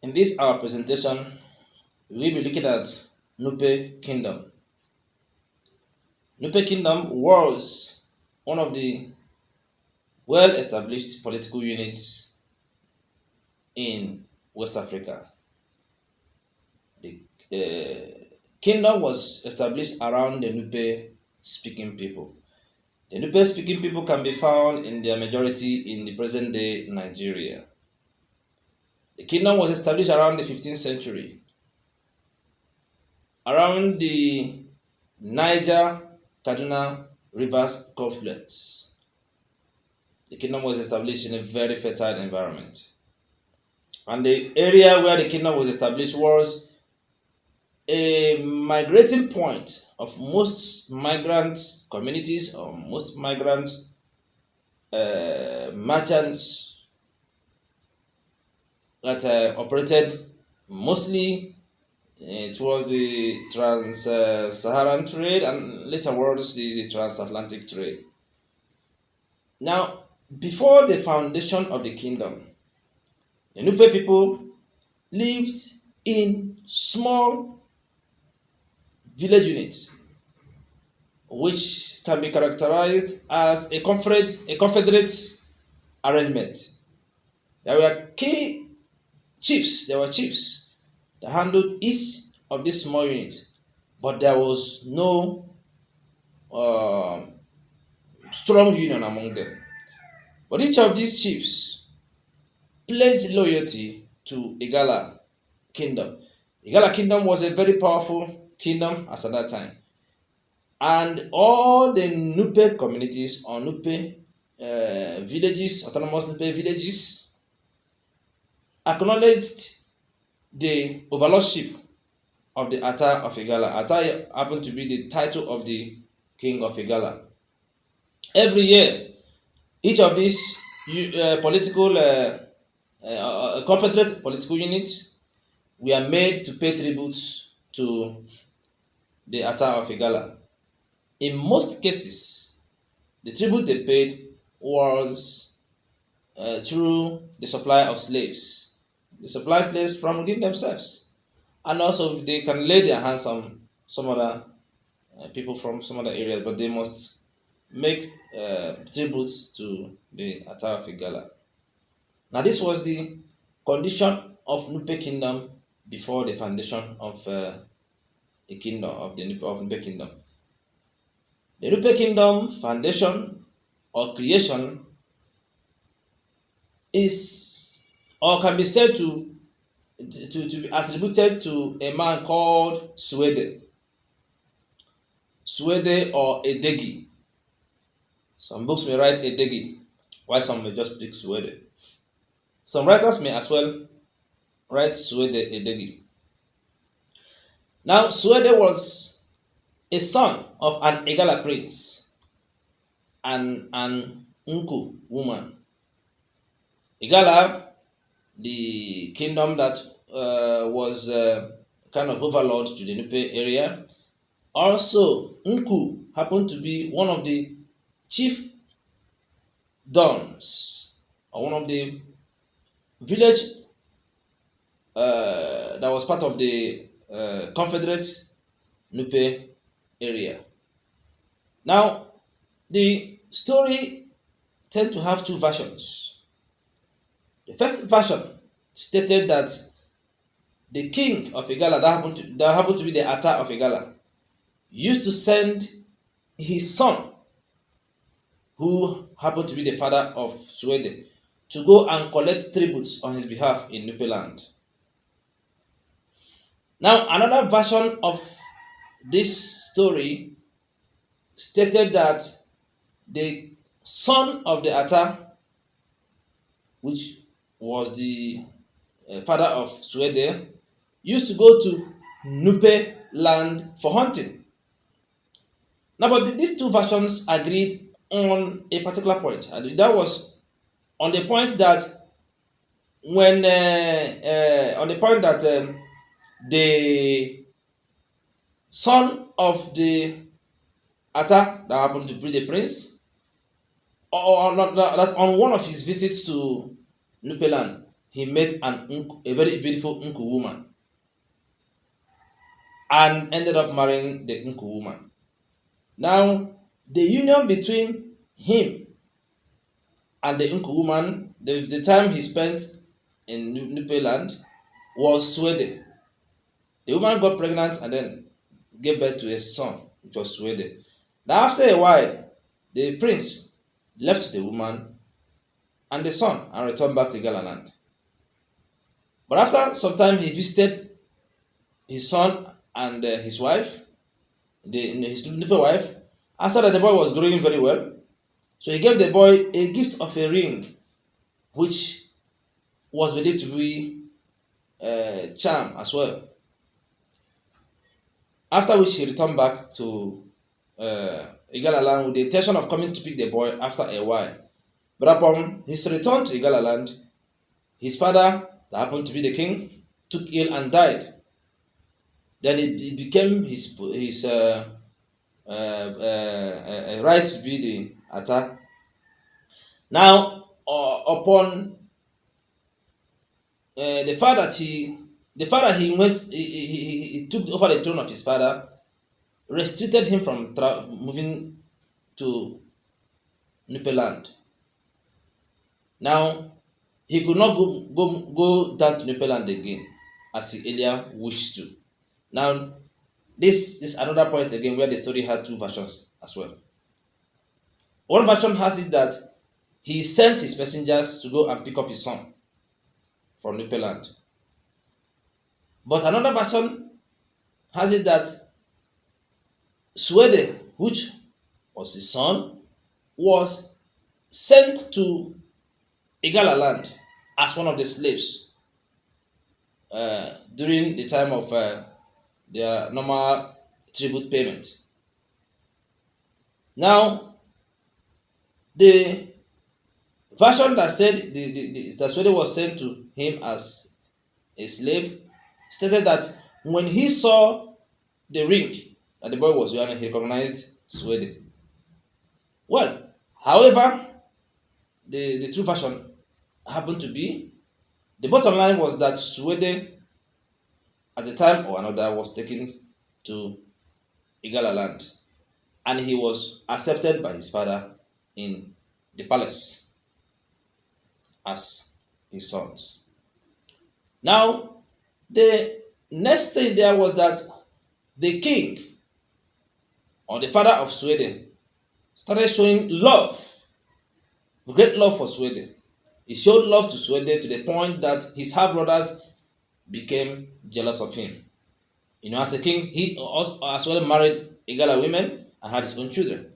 In this our presentation, we'll be looking at Nupe Kingdom. Nupe Kingdom was one of the well-established political units in West Africa. The kingdom was established around the Nupe-speaking people. The Nupe-speaking people can be found in their majority in the present-day Nigeria. The kingdom was established around the 15th century, around the Niger Kaduna Rivers confluence. The kingdom was established in a very fertile environment. And the area where the kingdom was established was a migrating point of most migrant communities or most migrant merchants that operated mostly towards the trans-Saharan trade and later towards the transatlantic trade. Now, before the foundation of the kingdom, the Nupe people lived in small village units, which can be characterized as a confederate arrangement. There were key chiefs. There were chiefs that handled each of these small units, but there was no strong union among them. But each of these chiefs pledged loyalty to Igala kingdom. Igala kingdom was a very powerful kingdom as at that time. And all the Nupe communities or Nupe villages, autonomous Nupe villages, acknowledged the overlordship of the Ata of Igala. Ata happened to be the title of the king of Igala. Every year, each of these political confederate political units were made to pay tributes to the Ata of Igala. In most cases, the tribute they paid was through the supply of slaves. They supply slaves from within themselves, and also they can lay their hands on some other people from some other areas, but they must make tributes to the Ata of Igala. Now, this was the condition of Nupe kingdom before the foundation of the kingdom of the Nupe kingdom. The Nupe kingdom foundation or creation is or can be said to be attributed to a man called Suede or Edegi. Some books may write Edegi, while some may just pick Suede. Some writers may as well write Suede Edegi. Now, Suede was a son of an Igala prince and an Nku woman. Igala, the kingdom that was kind of overlord to the Nupe area. Also, Nku happened to be one of the chief dons, or one of the village that was part of the Confederate Nupe area. Now, the story tends to have two versions. The first version stated that the king of Igala, that happened to be the Ata of Igala, used to send his son, who happened to be the father of Suede, to go and collect tributes on his behalf in Nupe land. Now, another version of this story stated that the son of the Ata, which was the father of Suede, used to go to Nupe land for hunting. Now, but these two versions agreed on a particular point, and that was on the point that the son of the Ata that happened to be the prince, or not, that on one of his visits to Nupe land, he met a very beautiful uncle woman and ended up marrying the uncle woman. Now, the union between him and the uncle woman, the time he spent in Nupe land was Sweden. The woman got pregnant and then gave birth to a son, which was Sweden. Now, after a while, the prince left the woman and the son and returned back to Galaland. But after some time, he visited his son and his wife, his Nupe wife, and saw that the boy was growing very well. So he gave the boy a gift of a ring, which was believed to be a charm as well. After which he returned back to Igalaland with the intention of coming to pick the boy after a while. But upon his return to Igalaland, his father, that happened to be the king, took ill and died. Then it became his right to be the Ata. Now, upon the father he went, he took over the throne of his father, restricted him from moving to Nupe land. Now, he could not go down to Nupe land again as he earlier wished to. Now, this is another point again where the story had two versions as well. One version has it that he sent his messengers to go and pick up his son from Nupe land. But another version has it that Swede, which was his son, was sent to Igala land as one of the slaves during the time of their normal tribute payment. Now, the version that said that Swede was sent to him as a slave stated that when he saw the ring that the boy was wearing, he recognized Swede. Well, however, the true version happened to be, the bottom line was that Swede at the time or another was taken to Igala land and he was accepted by his father in the palace as his sons. Now, the next thing there was that the king or the father of Sweden started showing love, great love for Sweden. He showed love to Sweden to the point that his half-brothers became jealous of him. You know, as a king, he also as well married Igala women and had his own children.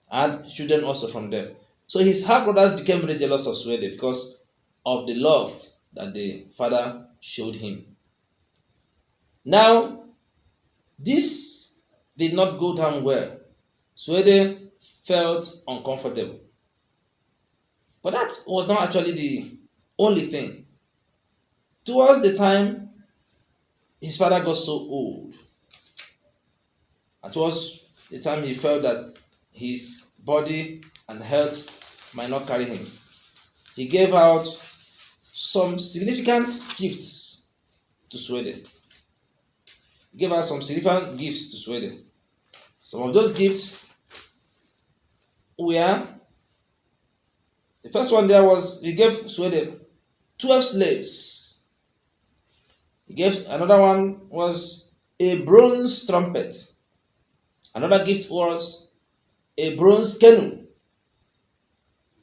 Had children also from them. So his half-brothers became very jealous of Sweden because of the love that the father showed him. Now, this did not go down well. Sweden felt uncomfortable. But that was not actually the only thing. Towards the time his father got so old, and towards the time he felt that his body and health might not carry him, he gave out some significant gifts to Sweden. He gave out some significant gifts to Sweden. Some of those gifts were, the first one there was, he gave Sweden 12 slaves. He gave, another one was a bronze trumpet. Another gift was a bronze canoe.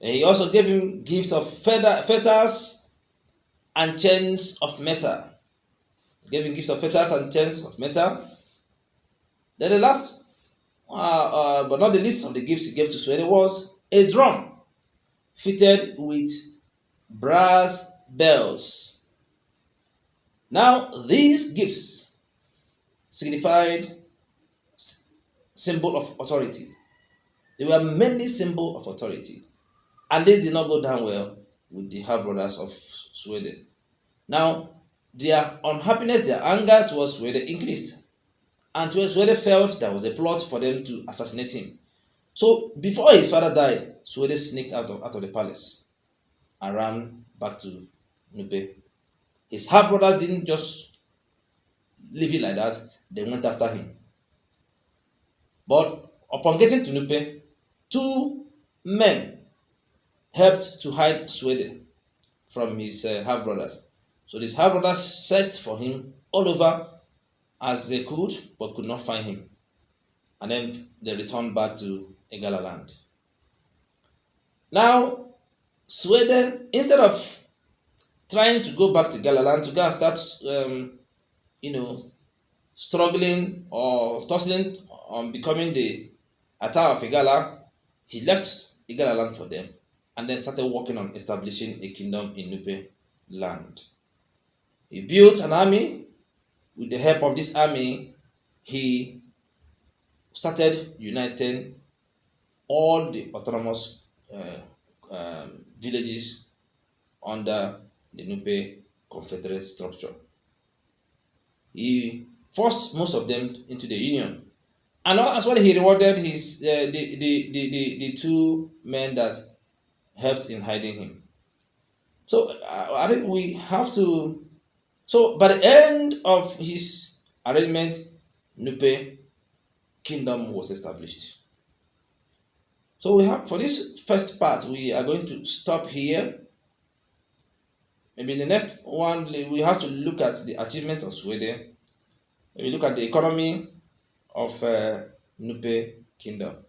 And he also gave him gifts of fetters and chains of metal. He gave him gifts of fetters and chains of metal. Then the last, but not the least of the gifts he gave to Sweden was a drum fitted with brass bells. Now, these gifts signified symbol of authority. There were many symbols of authority. And this did not go down well with the half-brothers of Sweden. Now, their unhappiness, their anger towards Sweden increased. And Sweden felt there was a plot for them to assassinate him. So, before his father died, Sweden sneaked out of the palace and ran back to Nupe. His half brothers didn't just leave it like that, they went after him. But upon getting to Nupe, two men helped to hide Swede from his half brothers. So these half brothers searched for him all over as they could, but could not find him. And then they returned back to Igala land. Now, Sweden, instead of trying to go back to Galaland to go and start, you know, struggling or tossing on becoming the Ata of Igala, he left Igala land for them and then started working on establishing a kingdom in Nupe land. He built an army. With the help of this army, he started uniting all the autonomous villages under the Nupe confederate structure. He forced most of them into the union, and as well he rewarded his the two men that helped in hiding him. So I think we have to. So by the end of his arrangement, Nupe kingdom was established. So we have for this first part, we are going to stop here. Maybe in the next one, we have to look at the achievements of Sweden. Maybe look at the economy of Nupe Kingdom.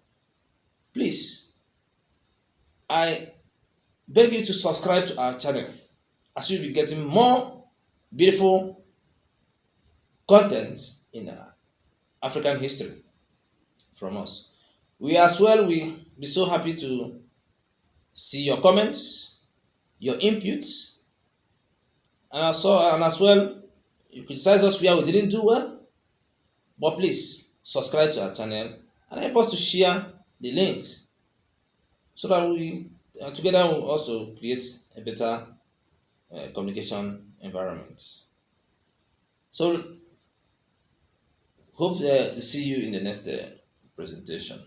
Please, I beg you to subscribe to our channel as you'll be getting more beautiful content in African history from us. We as well, we be so happy to see your comments, your inputs, and as well, you criticize us where we didn't do well, but please subscribe to our channel and help us to share the links so that we together will also create a better communication environment. So hope to see you in the next presentation.